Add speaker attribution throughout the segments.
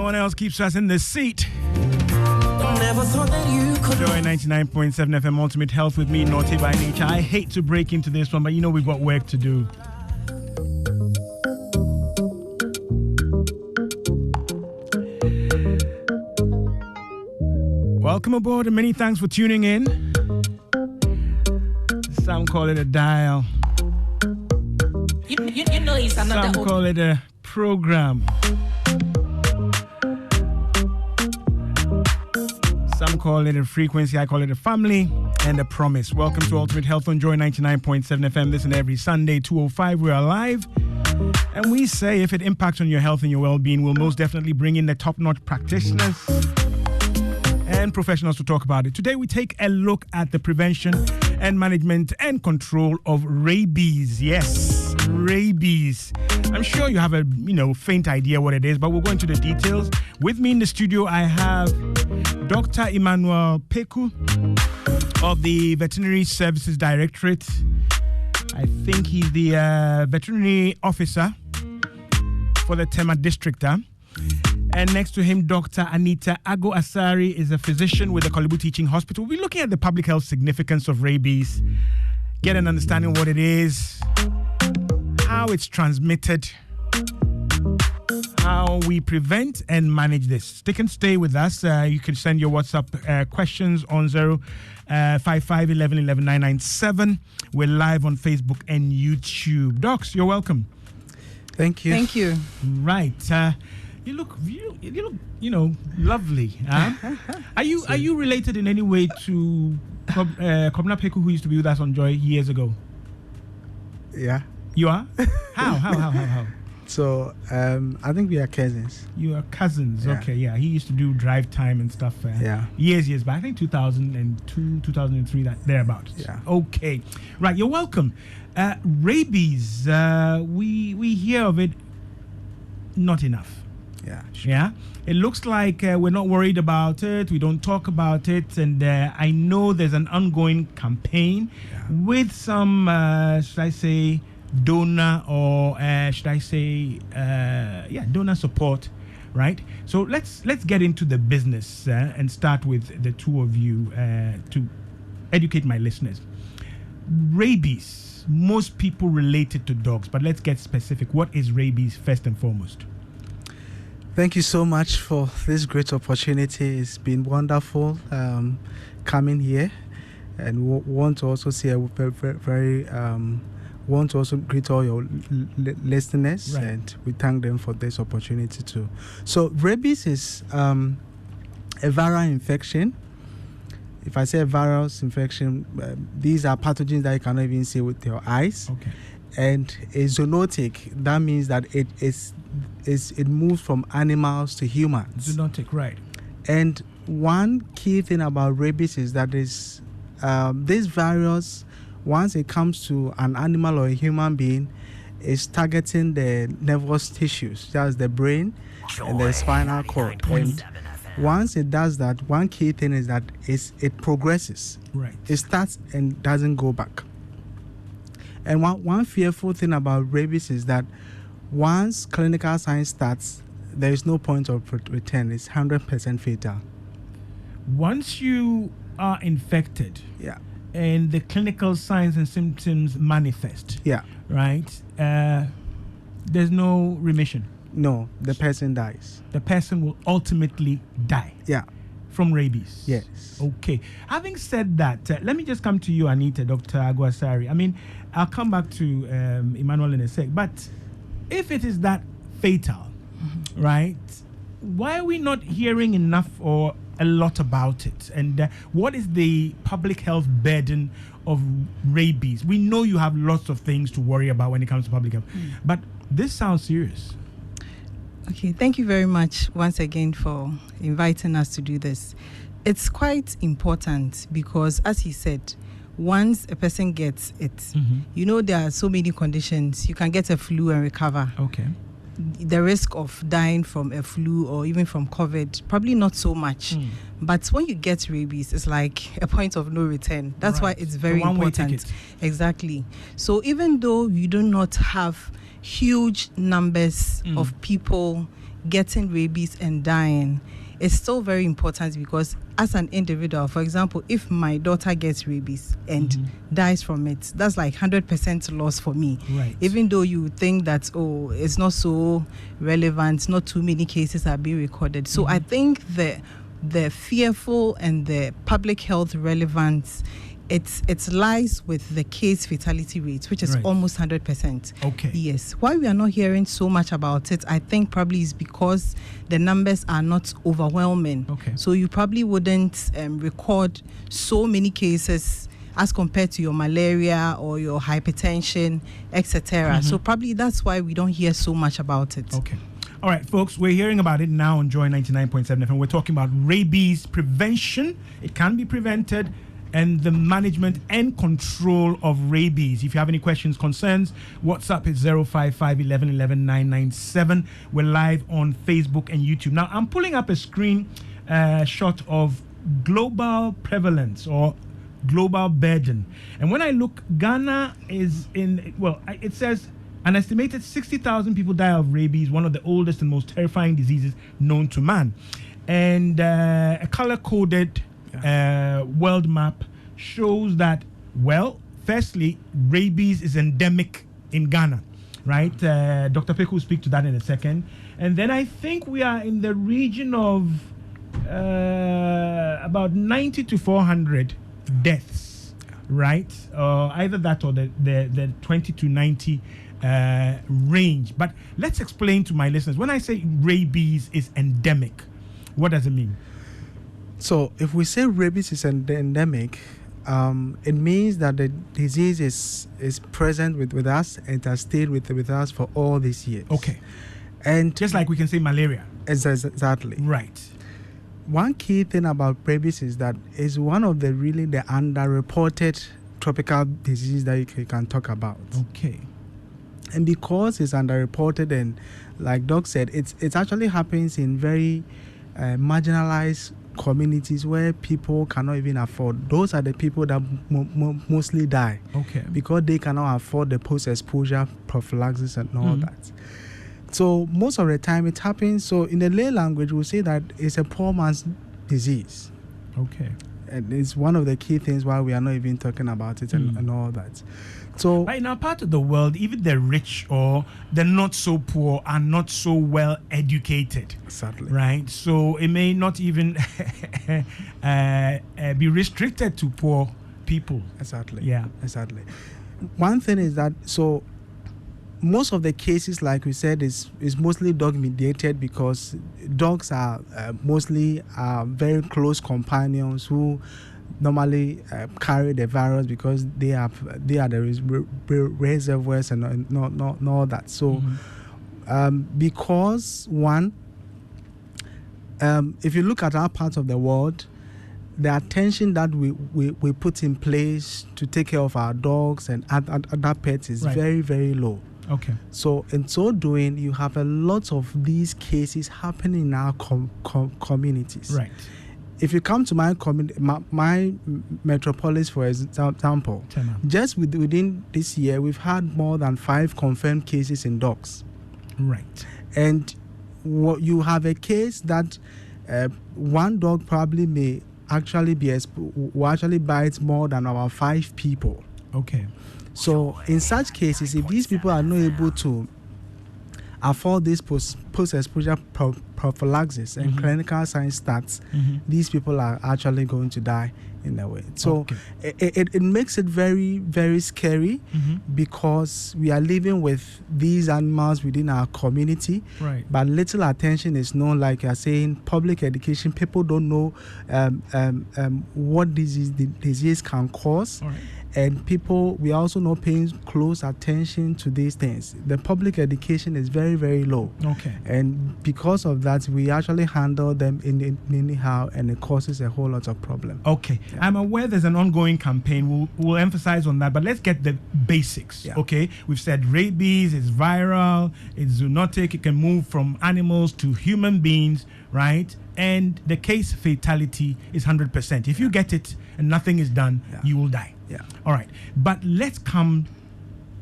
Speaker 1: one else keeps us in the seat.
Speaker 2: Never thought that you could.
Speaker 1: Joy 99.7 FM Ultimate Health with me, Naughty by Nature. I hate to break into this one, but you know we've got work to do. Welcome aboard and many thanks for tuning in. Some call it a dial.
Speaker 2: You know it's another.
Speaker 1: Some call it a program. Some call it a frequency. I call it a family and a promise. Welcome to Ultimate Health on Joy 99.7 FM. Listen every Sunday, 2:05. We're live. And we say if it impacts on your health and your well-being, we'll most definitely bring in the top-notch practitioners and professionals to talk about it. Today, we take a look at the prevention and management and control of rabies. Yes, rabies. I'm sure you have a faint idea what it is, but we'll go into the details. With me in the studio, I have Dr. Emmanuel Peku of the Veterinary Services Directorate. I think he's the veterinary officer for the Tema District. And next to him, Dr. Anita Ago Asari is a physician with the Kolebu Teaching Hospital. We're looking at the public health significance of rabies, get an understanding of what it is, how it's transmitted, how we prevent and manage this. Stick and stay with us. You can send your WhatsApp questions on 055 11 11 997. We're live on Facebook and YouTube. Docs, you're welcome.
Speaker 3: Thank you.
Speaker 4: Thank you.
Speaker 1: Right. You look, lovely. Are you related in any way to Kobna Peku, who used to be with us on Joy years ago?
Speaker 3: Yeah.
Speaker 1: You are? How?
Speaker 3: So, I think we are cousins.
Speaker 1: You are cousins.
Speaker 3: Yeah.
Speaker 1: Okay, yeah. He used to do drive time and stuff. Years back. I think 2002, 2003, thereabouts.
Speaker 3: Yeah.
Speaker 1: Okay. Right. You're welcome. Rabies. We hear of it not enough.
Speaker 3: Yeah. Sure.
Speaker 1: Yeah. It looks like we're not worried about it. We don't talk about it. And I know there's an ongoing campaign with some, should I say, donor or donor support, right? So let's get into the business and start with the two of you to educate my listeners. Rabies, most people relate it to dogs, but let's get specific. What is rabies first and foremost?
Speaker 3: Thank you so much for this great opportunity. It's been wonderful coming here, and want to also say want to also greet all your listeners,
Speaker 1: right.
Speaker 3: And we thank them for this opportunity too. So rabies is a viral infection. If I say virus infection, these are pathogens that you cannot even see with your eyes.
Speaker 1: Okay.
Speaker 3: And it's zoonotic. That means that it moves from animals to humans.
Speaker 1: Zoonotic, right.
Speaker 3: And one key thing about rabies is that this virus, once it comes to an animal or a human being, is targeting the nervous tissues, that's the brain and the spinal cord. And once it does that, one key thing is that it progresses.
Speaker 1: Right.
Speaker 3: It starts and doesn't go back. And one fearful thing about rabies is that once clinical signs starts, there is no point of return. It's 100% fatal.
Speaker 1: Once you are infected,
Speaker 3: Yeah.
Speaker 1: and the clinical signs and symptoms manifest,
Speaker 3: Yeah.
Speaker 1: right? There's no remission.
Speaker 3: No, the person dies.
Speaker 1: The person will ultimately die.
Speaker 3: Yeah.
Speaker 1: From rabies.
Speaker 3: Yes.
Speaker 1: Okay. Having said that, let me just come to you, Anita, Dr. Aguasari. I mean, I'll come back to Emmanuel in a sec. But if it is that fatal, right, why are we not hearing enough or a lot about it? And what is the public health burden of rabies? We know you have lots of things to worry about when it comes to public health, but this sounds serious.
Speaker 4: Okay, thank you very much once again for inviting us to do this. It's quite important because, as he said, once a person gets it, there are so many conditions. You can get a flu and recover.
Speaker 1: Okay.
Speaker 4: The risk of dying from a flu or even from COVID, probably not so much. But when you get rabies, it's like a point of no return. That's why it's very important. Exactly. So even though you do not have huge numbers of people getting rabies and dying is still very important, because as an individual, for example, if my daughter gets rabies and dies from it, that's like 100% loss for me.
Speaker 1: Right.
Speaker 4: Even though you think that, oh, it's not so relevant, not too many cases are being recorded. So I think the fearful and the public health relevance, it lies with the case fatality rate, which is almost 100%.
Speaker 1: Okay.
Speaker 4: Yes. Why we are not hearing so much about it, I think probably is because the numbers are not overwhelming.
Speaker 1: Okay.
Speaker 4: So you probably wouldn't record so many cases as compared to your malaria or your hypertension, etc. So probably that's why we don't hear so much about it.
Speaker 1: Okay. All right, folks, we're hearing about it now on Joy 99.7 FM. We're talking about rabies prevention. It can be prevented, and the management and control of rabies. If you have any questions, concerns, WhatsApp is 055 11 11 997. We're live on Facebook and YouTube. Now, I'm pulling up a screen shot of global prevalence or global burden. And when I look, Ghana is in, well, it says an estimated 60,000 people die of rabies, one of the oldest and most terrifying diseases known to man. And a color-coded world map shows that, well, firstly, rabies is endemic in Ghana, right? Dr. Peku will speak to that in a second. And then I think we are in the region of about 90 to 400 deaths, right? Either that or the 20 to 90 range. But let's explain to my listeners, when I say rabies is endemic, what does it mean?
Speaker 3: So if we say rabies is endemic, it means that the disease is present with us and has stayed with us for all these years.
Speaker 1: Okay.
Speaker 3: And
Speaker 1: just like we can say malaria.
Speaker 3: Exactly.
Speaker 1: Right.
Speaker 3: One key thing about rabies is that it's one of the underreported tropical disease that you can talk about.
Speaker 1: Okay.
Speaker 3: And because it's underreported, and like Doc said, it actually happens in very marginalized communities where people cannot even afford. Those are the people that mostly die.
Speaker 1: Okay. Because
Speaker 3: they cannot afford the post-exposure prophylaxis and all that. So most of the time it happens. So in the lay language, we'll say that it's a poor man's disease.
Speaker 1: Okay.
Speaker 3: And it's one of the key things why we are not even talking about it and all that. So
Speaker 1: right now, part of the world, even the rich or the not so poor are not so well educated.
Speaker 3: Exactly.
Speaker 1: Right. So it may not even be restricted to poor people.
Speaker 3: Exactly.
Speaker 1: Yeah.
Speaker 3: Exactly. One thing is that most of the cases, like we said, is mostly dog mediated, because dogs are mostly very close companions who normally carry the virus, because they are the reservoirs and all that. So because one, if you look at our part of the world, the attention that we put in place to take care of our dogs and other pets is very, very low.
Speaker 1: Okay.
Speaker 3: So in so doing, you have a lot of these cases happening in our communities.
Speaker 1: Right.
Speaker 3: If you come to my community, my metropolis, for example, just within this year, we've had more than 5 confirmed cases in dogs.
Speaker 1: Right.
Speaker 3: And you have a case that one dog probably may actually will actually bite more than about 5 people.
Speaker 1: Okay.
Speaker 3: So in such cases, if these people are not able to afford this post-exposure prophylaxis and clinical signs starts, these people are actually going to die in a way. So it makes it very, very scary, because we are living with these animals within our community, but little attention is known. Like you're saying, public education, people don't know what disease can cause. And we are also not paying close attention to these things. The public education is very, very low.
Speaker 1: Okay.
Speaker 3: And because of that, we actually handle them anyhow, and it causes a whole lot of problems.
Speaker 1: Okay. Yeah. I'm aware there's an ongoing campaign. We'll emphasize on that, but let's get the basics. Yeah. Okay. We've said rabies is viral, it's zoonotic, it can move from animals to human beings, right? And the case fatality is 100%. If you get it and nothing is done, you will die.
Speaker 3: Yeah.
Speaker 1: All right. But let's come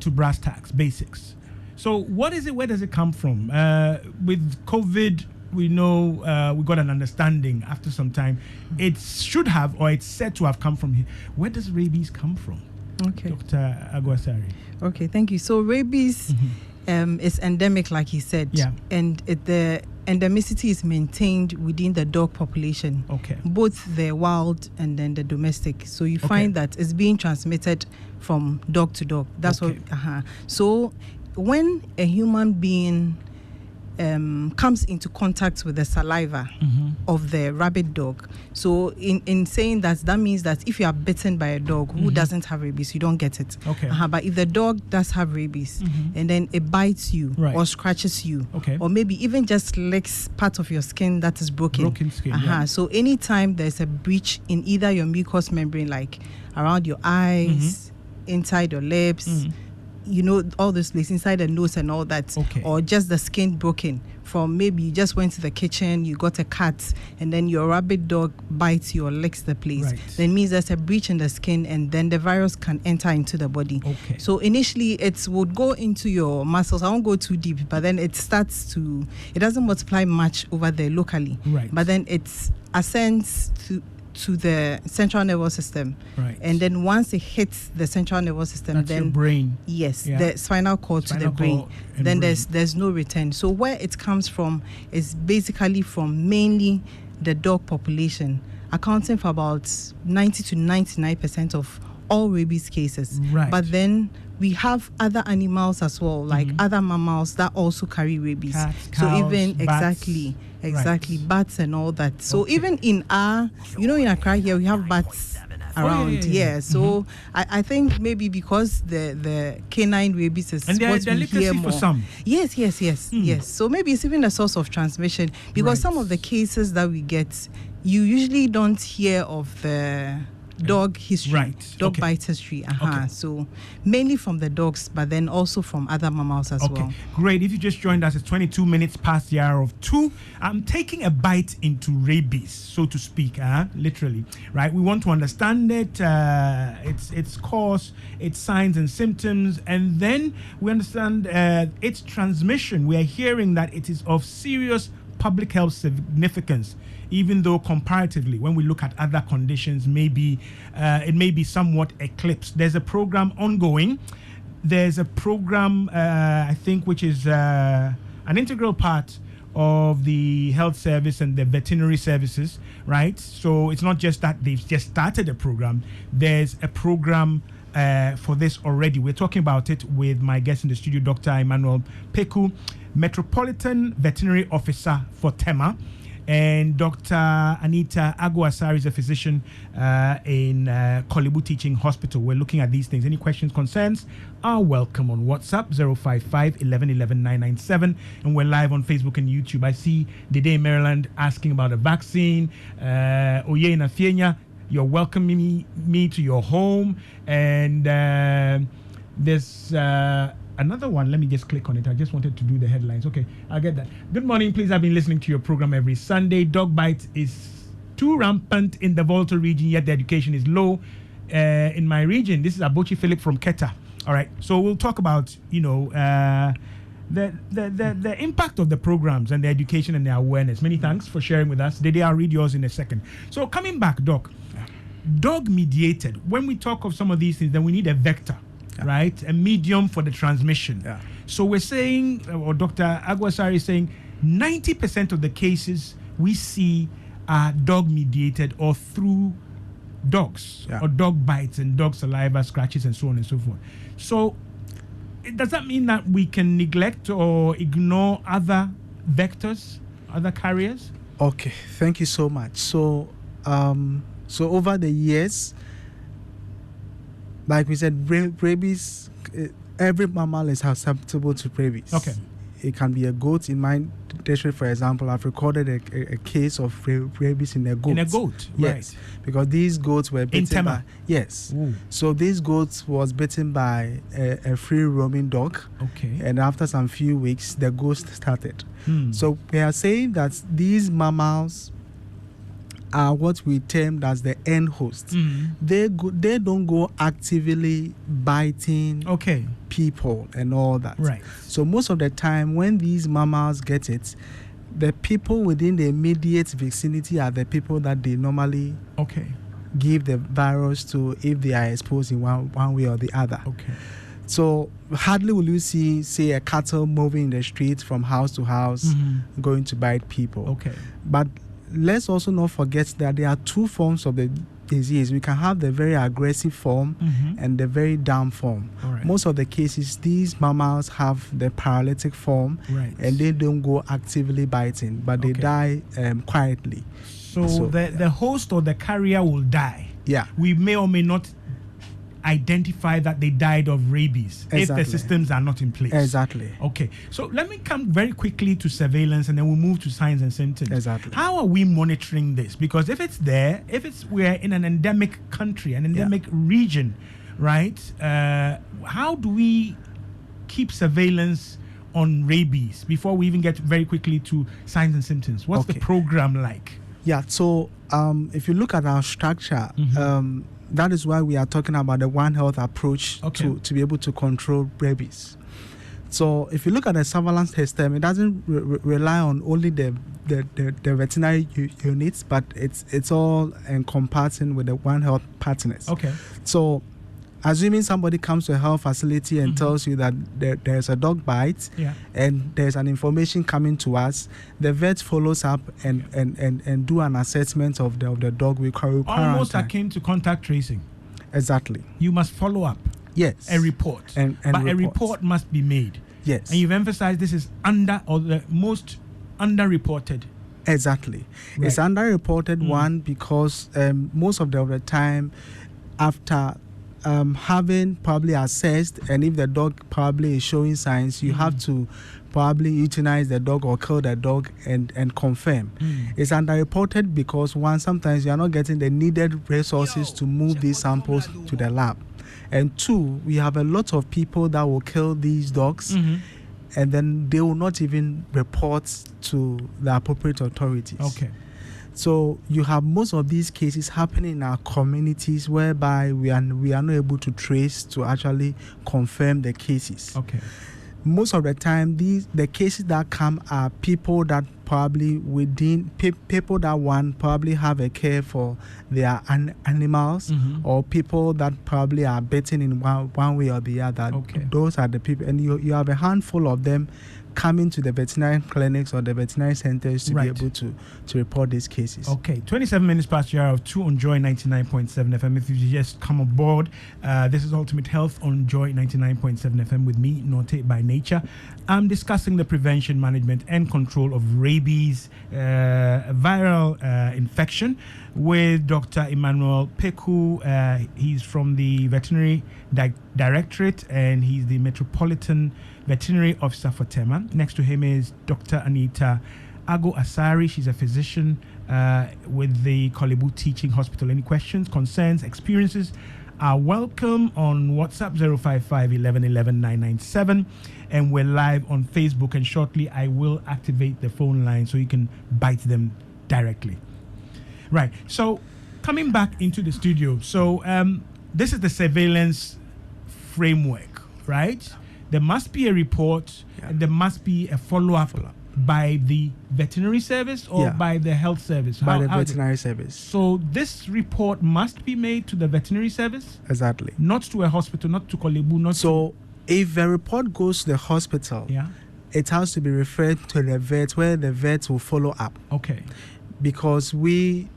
Speaker 1: to brass tacks, basics. So what is it? Where does it come from? With COVID, we know we got an understanding after some time. It should have, or it's said to have come from here. Where does rabies come from?
Speaker 4: Okay.
Speaker 1: Dr. Aguasari.
Speaker 4: Okay, thank you. So rabies is endemic, like he said.
Speaker 1: Yeah.
Speaker 4: And the endemicity is maintained within the dog population.
Speaker 1: Okay.
Speaker 4: Both the wild and then the domestic. So you find that it's being transmitted from dog to dog. That's what. So when a human being comes into contact with the saliva of the rabid dog. So in saying that means that if you are bitten by a dog who doesn't have rabies, you don't get it.
Speaker 1: Okay.
Speaker 4: But if the dog does have rabies and then it bites you or scratches you, or maybe even just licks part of your skin that is broken
Speaker 1: skin.
Speaker 4: So anytime there's a breach in either your mucous membrane, like around your eyes, inside your lips, you know, all those places inside the nose and all that, or just the skin broken from maybe you just went to the kitchen, you got a cut, and then your rabid dog bites you or licks the place. Then means there's a breach in the skin, and then the virus can enter into the body. So initially it would go into your muscles. I won't go too deep, but then it doesn't multiply much over there locally. But then it ascends to the central nervous system, and then once it hits the central nervous system,
Speaker 1: that's
Speaker 4: then
Speaker 1: your brain,
Speaker 4: the spinal cord to the brain, then there's no return. So where it comes from is basically from mainly the dog population, accounting for about 90 to 99% of all rabies cases. But then we have other animals as well, like other mammals that also carry rabies.
Speaker 1: Cats,
Speaker 4: so
Speaker 1: cows,
Speaker 4: even
Speaker 1: bats.
Speaker 4: Exactly, bats and all that. So even in in Accra here, we have bats around. So I think maybe because the canine rabies is
Speaker 1: and
Speaker 4: what we hear more.
Speaker 1: For some.
Speaker 4: Yes. So maybe it's even a source of transmission, because some of the cases that we get, you usually don't hear of the dog history, dog bite history. So mainly from the dogs, but then also from other mammals as well.
Speaker 1: Great. If you just joined us, it's 22 minutes past the hour of 2. I'm taking a bite into rabies, so to speak, literally, right? We want to understand it, its cause, its signs and symptoms, and then we understand its transmission. We are hearing that it is of serious public health significance, even though comparatively, when we look at other conditions, maybe it may be somewhat eclipsed. There's a program ongoing. There's a program, I think, which is an integral part of the health service and the veterinary services, right? So it's not just that they've just started a program. There's a program for this already. We're talking about it with my guest in the studio, Dr. Emmanuel Peku, Metropolitan Veterinary Officer for TEMA, and Dr. Anita Aguasari is a physician in Kolebu Teaching Hospital. We're looking at these things. Any questions, concerns are welcome on WhatsApp 055 11 11 997, and we're live on Facebook and YouTube. I see Dede in Maryland asking about a vaccine. Oye in Afienya, you're welcoming me to your home, and there's another one. Let me just click on it. I just wanted to do the headlines. Okay, I'll get that. Good morning. Please, I've been listening to your program every Sunday. Dog bite is too rampant in the Volta region, yet the education is low in my region. This is Abochi Philip from Keta. All right, so we'll talk about, the impact of the programs and the education and the awareness. Many thanks for sharing with us. Dede, I'll read yours in a second. So coming back, Doc, dog mediated. When we talk of some of these things, then we need a vector. Right, a medium for the transmission. So we're saying, or Dr. Aguasari is saying, 90% of the cases we see are dog mediated or through dogs, or dog bites and dog saliva, scratches, and so on and so forth. So does that mean that we can neglect or ignore other vectors, other carriers?
Speaker 3: Okay, thank you so much. So over the years, like we said, rabies, every mammal is susceptible to rabies. It can be a goat. In my district, for example, I've recorded a case of rabies in a goat.
Speaker 1: In a goat?
Speaker 3: Yes. Right. Because these goats were bitten by... Yes. Ooh. So these goats was bitten by a free-roaming dog. And after some few weeks, the ghost started. So we are saying that these mammals are what we termed as the end host. They don't go actively biting people and all that.
Speaker 1: Right.
Speaker 3: So most of the time when these mammals get it, the people within the immediate vicinity are the people that they normally give the virus to if they are exposed in one way or the other.
Speaker 1: Okay.
Speaker 3: So hardly will you see, say, a cattle moving in the street from house to house going to bite people.
Speaker 1: Okay.
Speaker 3: But let's also not forget that there are two forms of the disease. We can have the very aggressive form and the very down form.
Speaker 1: Right.
Speaker 3: Most of the cases, these mammals have the paralytic form, and they don't go actively biting, but they die quietly.
Speaker 1: So the host or the carrier will die.
Speaker 3: Yeah.
Speaker 1: We may or may not identify that they died of rabies if the systems are not in place.
Speaker 3: Exactly.
Speaker 1: Okay. So let me come very quickly to surveillance and then we'll move to signs and symptoms.
Speaker 3: Exactly.
Speaker 1: How are we monitoring this? Because if it's there, we're in an endemic country, an endemic region, right? How do we keep surveillance on rabies before we even get very quickly to signs and symptoms? What's the program like?
Speaker 3: Yeah, so if you look at our structure, that is why we are talking about the One Health approach to be able to control rabies. So if you look at the surveillance system, it doesn't rely on only the veterinary units, but it's all encompassing with the One Health partners.
Speaker 1: Okay.
Speaker 3: So assuming somebody comes to a health facility and tells you that there's a dog bite and there's an information coming to us, the vet follows up and do an assessment of the dog. We
Speaker 1: almost akin to contact tracing.
Speaker 3: Exactly.
Speaker 1: You must follow up.
Speaker 3: Yes.
Speaker 1: A report. But a report must be made.
Speaker 3: Yes.
Speaker 1: And you've emphasized this is the most underreported.
Speaker 3: Exactly.
Speaker 1: Right.
Speaker 3: It's underreported one because most of the time after having probably assessed, and if the dog probably is showing signs, you have to probably euthanize the dog or kill the dog and confirm. It's underreported because sometimes you are not getting the needed resources to move these samples to the lab, and two, we have a lot of people that will kill these dogs and then they will not even report to the appropriate authorities.
Speaker 1: Okay.
Speaker 3: So you have most of these cases happening in our communities whereby we are not able to trace to actually confirm the cases.
Speaker 1: Okay.
Speaker 3: Most of the time, the cases that come are people that probably people that probably have a care for their animals, or people that probably are bitten in one way or the other.
Speaker 1: Okay.
Speaker 3: Those are the people, and you have a handful of them coming to the veterinary clinics or the veterinary centers to be able to report these cases.
Speaker 1: Okay, 27 minutes past the hour of 2 on Joy 99.7 FM. If you just come aboard, this is Ultimate Health on Joy 99.7 FM with me, Note by Nature. I'm discussing the prevention, management, and control of rabies, viral infection, with Dr. Emmanuel Peku. He's from the Veterinary Directorate and he's the Metropolitan Veterinary Officer for Tema. Next to him is Dr. Anita Ago Asari. She's a physician with the Kolebu Teaching Hospital. Any questions, concerns, experiences are welcome on WhatsApp 055 11 11 997. And we're live on Facebook. And shortly, I will activate the phone line so you can bite them directly. Right. So coming back into the studio. So this is the surveillance framework, right? There must be a report and there must be a follow-up by the veterinary service or by the health service?
Speaker 3: By the veterinary service.
Speaker 1: So this report must be made to the veterinary service?
Speaker 3: Exactly.
Speaker 1: Not to a hospital, not to Kolebu,
Speaker 3: if a report goes to the hospital, it has to be referred to the vet, where the vet will follow up.
Speaker 1: Okay.
Speaker 3: Because we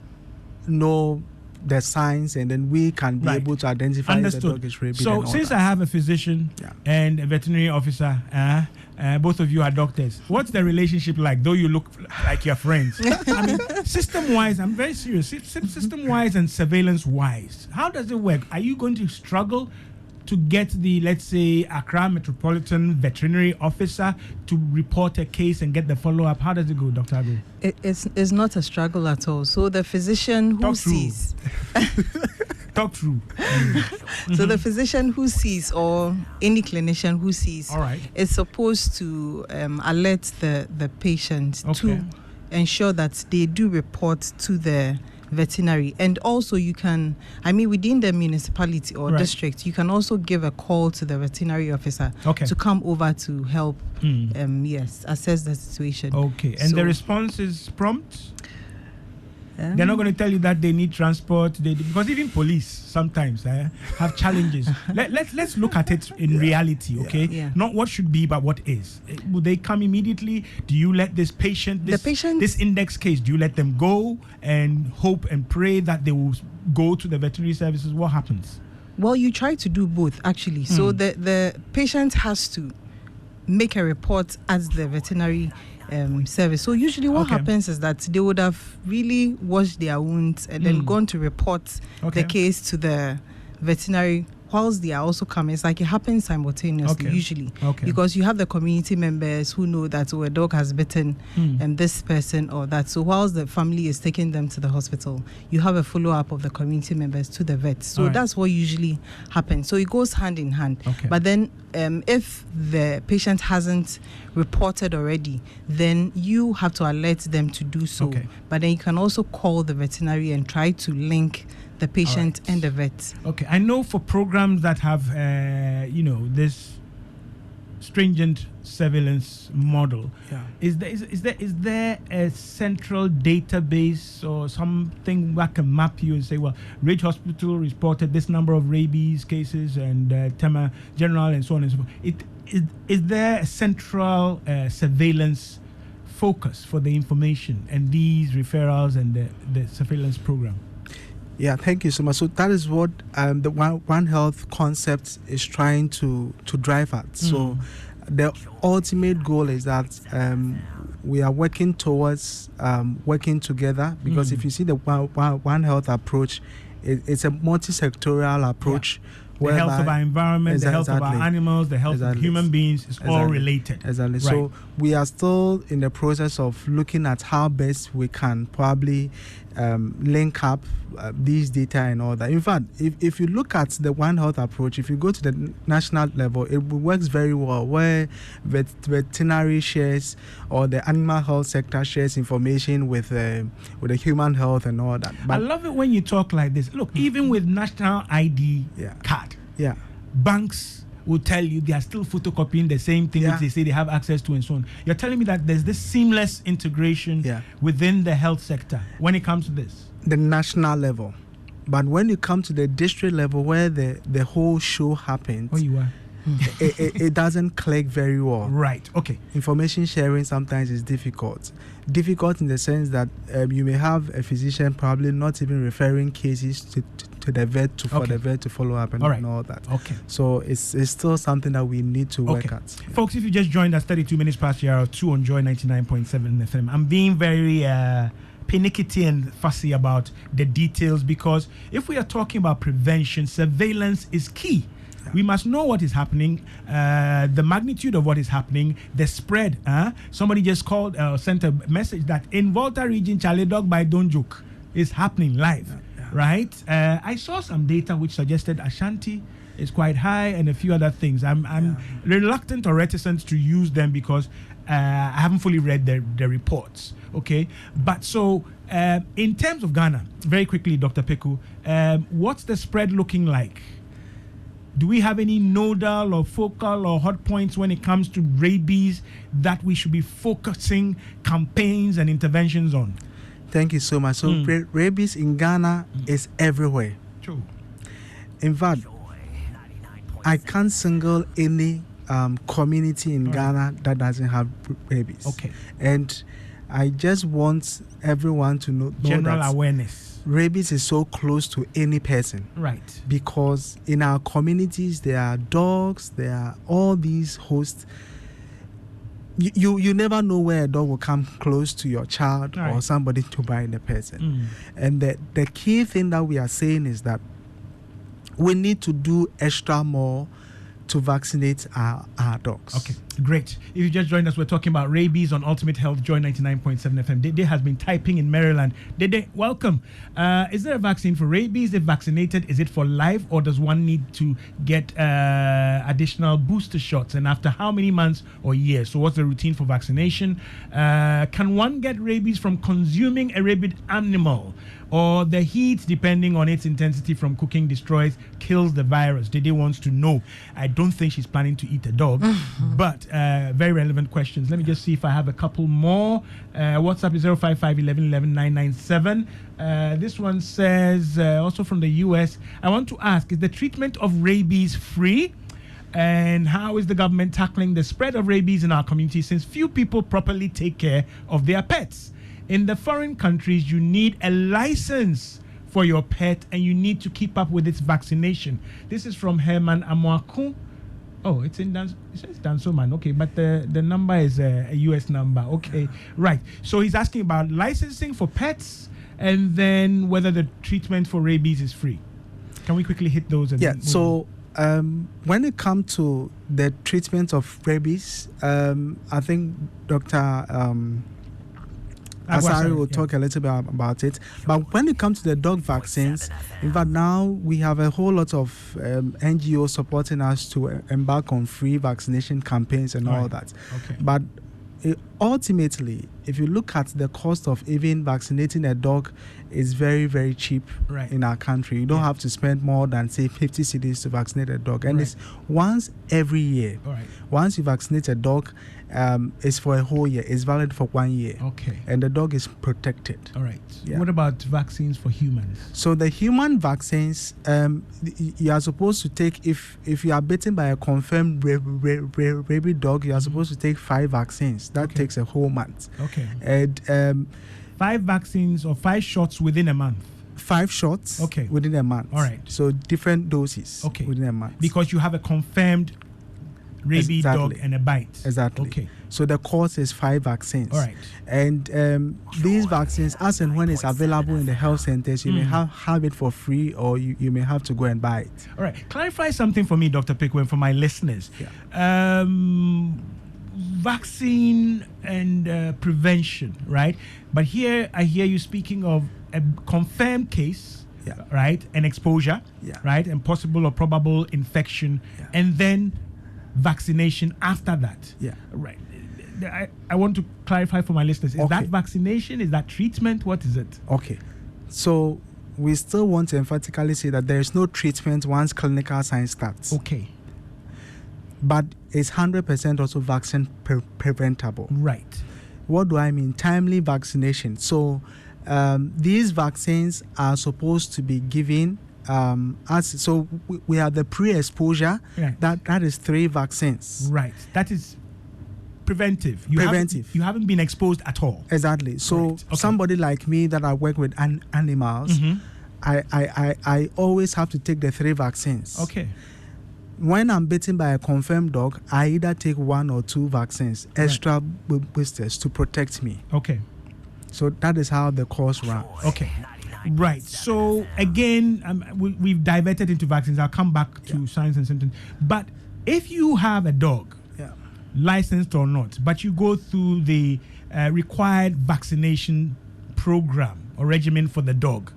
Speaker 3: know the signs and then we can be able to identify if the dog is rabies.
Speaker 1: So since I have a physician and a veterinary officer, both of you are doctors, what's the relationship like, though you look like you're friends? I mean, system-wise, I'm very serious, system-wise and surveillance-wise, how does it work? Are you going to struggle to get the, let's say, Accra Metropolitan Veterinary Officer to report a case and get the follow-up? How does it go, Dr. Abu?
Speaker 4: It's not a struggle at all. So the physician who sees...
Speaker 1: Talk through.
Speaker 4: So the physician who sees, or any clinician who sees, is supposed to alert the patient to ensure that they do report to the veterinary. And also you can, within the municipality or district, you can also give a call to the veterinary officer to come over to help assess the situation.
Speaker 1: Okay. And the response is prompt? They're not going to tell you that they need transport, because even police sometimes have challenges. Let's look at it in reality, okay?
Speaker 4: Yeah.
Speaker 1: Not what should be, but what is. Will they come immediately? Do you let this patient, this index case, do you let them go and hope and pray that they will go to the veterinary services? What happens?
Speaker 4: Well, you try to do both, actually. So the patient has to make a report as the veterinary service. So usually what happens is that they would have really washed their wounds and then gone to report the case to the veterinary whilst they are also coming. It's like it happens simultaneously usually, because you have the community members who know that a dog has bitten this person or that. So whilst the family is taking them to the hospital, you have a follow-up of the community members to the vet. So that's what usually happens. So it goes hand in hand. But then if the patient hasn't reported already, then you have to alert them to do so. But then you can also call the veterinary and try to link the patient and the vet. Okay,
Speaker 1: I know for programs that have, this stringent surveillance model, is there a central database or something that can map you and say, well, Ridge Hospital reported this number of rabies cases and Tema General and so on and so forth? Is there a central surveillance focus for the information and these referrals and the surveillance program?
Speaker 3: Yeah, thank you so much. So that is what the One Health concept is trying to drive at. So the ultimate goal is that we are working towards working together, because if you see the One Health approach, it's a multi-sectorial approach.
Speaker 1: The health of our environment, the health of our animals, the health of human beings is all related.
Speaker 3: Exactly. Right. So we are still in the process of looking at how best we can probably link up these data and all that. In fact, if you look at the One Health approach, if you go to the national level, it works very well, where veterinary shares or the animal health sector shares information with the human health and all that.
Speaker 1: But I love it when you talk like this. Look, even with national ID card, banks will tell you they are still photocopying the same thing which they say they have access to and so on. You're telling me that there's this seamless integration within the health sector when it comes to this?
Speaker 3: The national level. But when you come to the district level where the whole show happens, it doesn't click very well.
Speaker 1: Right, okay.
Speaker 3: Information sharing sometimes is difficult. Difficult in the sense that you may have a physician probably not even referring cases to the vet for the vet to follow up and all that. Okay. So it's still something that we need to work at.
Speaker 1: Folks, if you just joined us, 32 minutes past the hour 2 on Joy 99.7 FM. I'm being very pernickety and fussy about the details, because if we are talking about prevention, surveillance is key. We must know what is happening, the magnitude of what is happening, the spread. Somebody just called, sent a message that in Volta region, Charlie Dog by Don't Joke is happening live, right? I saw some data which suggested Ashanti is quite high and a few other things. I'm reluctant or reticent to use them because I haven't fully read the reports, okay? But so in terms of Ghana, very quickly, Dr. Peku, what's the spread looking like? Do we have any nodal or focal or hot points when it comes to rabies that we should be focusing campaigns and interventions on?
Speaker 3: Thank you so much. So rabies in Ghana is everywhere.
Speaker 1: True.
Speaker 3: In fact, I can't single any community in Ghana that doesn't have rabies.
Speaker 1: Okay.
Speaker 3: And I just want everyone to know
Speaker 1: general
Speaker 3: that
Speaker 1: awareness.
Speaker 3: Rabies is so close to any person.
Speaker 1: Right.
Speaker 3: Because in our communities, there are dogs, there are all these hosts. You never know where a dog will come close to your child or somebody to bite the person. And the key thing that we are saying is that we need to do extra more to vaccinate our dogs.
Speaker 1: Okay. Great. If you just joined us, we're talking about rabies on Ultimate Health, Joy 99.7 FM. Dede has been typing in Maryland. Dede, welcome. Is there a vaccine for rabies? If vaccinated, is it for life, or does one need to get additional booster shots? And after how many months or years? So what's the routine for vaccination? Can one get rabies from consuming a rabid animal? Or the heat, depending on its intensity from cooking, kills the virus? Dede wants to know. I don't think she's planning to eat a dog, but very relevant questions. Let me just see if I have a couple more. WhatsApp is 055 11 11 997. This one says, also from the US, I want to ask, is the treatment of rabies free? And how is the government tackling the spread of rabies in our community, since few people properly take care of their pets? In the foreign countries, you need a license for your pet, and you need to keep up with its vaccination. This is from Herman Amwaku. Oh, it's in it says Dansoman. Okay, but the number is a US number. Okay, right. So he's asking about licensing for pets, and then whether the treatment for rabies is free. Can we quickly hit those? And
Speaker 3: So when it comes to the treatment of rabies, I think Dr. Asari will talk a little bit about it. But when it comes to the dog vaccines, in fact, now we have a whole lot of NGOs supporting us to embark on free vaccination campaigns and all that.
Speaker 1: Okay.
Speaker 3: But ultimately, if you look at the cost of even vaccinating a dog, it's very, very cheap in our country. You don't have to spend more than, say, 50 cedis to vaccinate a dog. And it's once every year. Once you vaccinate a dog, it's for a whole year. It's valid for 1 year.
Speaker 1: Okay.
Speaker 3: And the dog is protected.
Speaker 1: All right. What about vaccines for humans?
Speaker 3: So the human vaccines, you are supposed to take, if you are bitten by a confirmed rabies dog, you are supposed to take 5 vaccines. That takes a whole month.
Speaker 1: Okay.
Speaker 3: And
Speaker 1: 5 vaccines or 5 shots within a month?
Speaker 3: 5 shots within a month.
Speaker 1: All right.
Speaker 3: So different doses within a month.
Speaker 1: Because you have a confirmed rabies dog and a bite.
Speaker 3: Exactly.
Speaker 1: Okay.
Speaker 3: So the course is 5 vaccines.
Speaker 1: All right.
Speaker 3: And these vaccines, as and when it's available in the health centers, you may have it for free, or you may have to go and buy it.
Speaker 1: All right. Clarify something for me, Dr. Pickwen, for my listeners. Vaccine and prevention, right? But here I hear you speaking of a confirmed case, right? An exposure, right? And possible or probable infection, and then vaccination after that. Right. I want to clarify for my listeners. Is that vaccination? Is that treatment? What is it?
Speaker 3: Okay. So we still want to emphatically say that there is no treatment once clinical science starts.
Speaker 1: Okay.
Speaker 3: But it's 100% also vaccine preventable.
Speaker 1: Right.
Speaker 3: What do I mean? Timely vaccination. So these vaccines are supposed to be given we have the pre-exposure.
Speaker 1: Right.
Speaker 3: That is 3 vaccines.
Speaker 1: Right. That is preventive. You haven't been exposed at all.
Speaker 3: Exactly. So somebody like me that I work with animals, I always have to take the 3 vaccines.
Speaker 1: Okay.
Speaker 3: When I'm bitten by a confirmed dog, I either take 1 or 2 vaccines, extra boosters to protect me.
Speaker 1: Okay.
Speaker 3: So that is how the course runs.
Speaker 1: Okay. Right. So again, we've diverted into vaccines. I'll come back to signs and symptoms. But if you have a dog, licensed or not, but you go through the required vaccination program or regimen for the dog,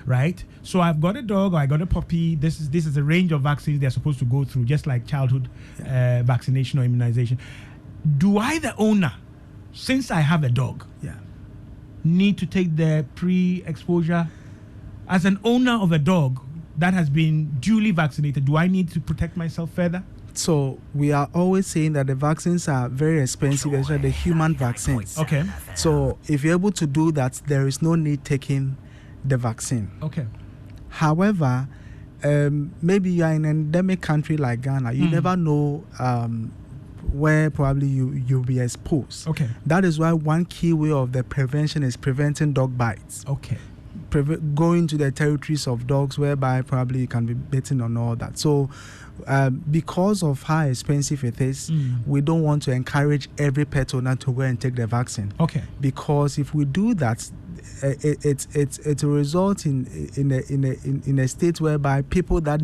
Speaker 1: right? So I've got a dog or I got a puppy. This is a range of vaccines they're supposed to go through, just like childhood vaccination or immunization. Do I, the owner, since I have a dog, need to take the pre-exposure? As an owner of a dog that has been duly vaccinated, do I need to protect myself further?
Speaker 3: So we are always saying that the vaccines are very expensive, especially the human vaccines.
Speaker 1: Okay.
Speaker 3: So if you're able to do that, there is no need taking the vaccine.
Speaker 1: Okay.
Speaker 3: However, maybe you are in an endemic country like Ghana. You never know where probably you'll be exposed.
Speaker 1: Okay.
Speaker 3: That is why one key way of the prevention is preventing dog bites.
Speaker 1: Okay.
Speaker 3: Going to the territories of dogs whereby probably you can be bitten and all that. So because of how expensive it is, we don't want to encourage every pet owner to go and take the vaccine.
Speaker 1: Okay.
Speaker 3: Because if we do that, it will result in a state whereby people that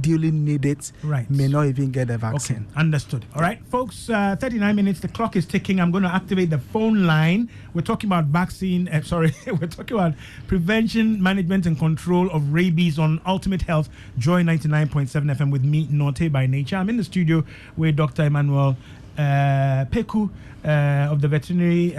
Speaker 3: duly need it may not even get the vaccine.
Speaker 1: Okay, understood. All right, folks, 39 minutes. The clock is ticking. I'm going to activate the phone line. We're talking about vaccine. We're talking about prevention, management, and control of rabies on Ultimate Health. Joy 99.7 FM with me, Norte by nature. I'm in the studio with Dr. Emmanuel Peku of the Veterinary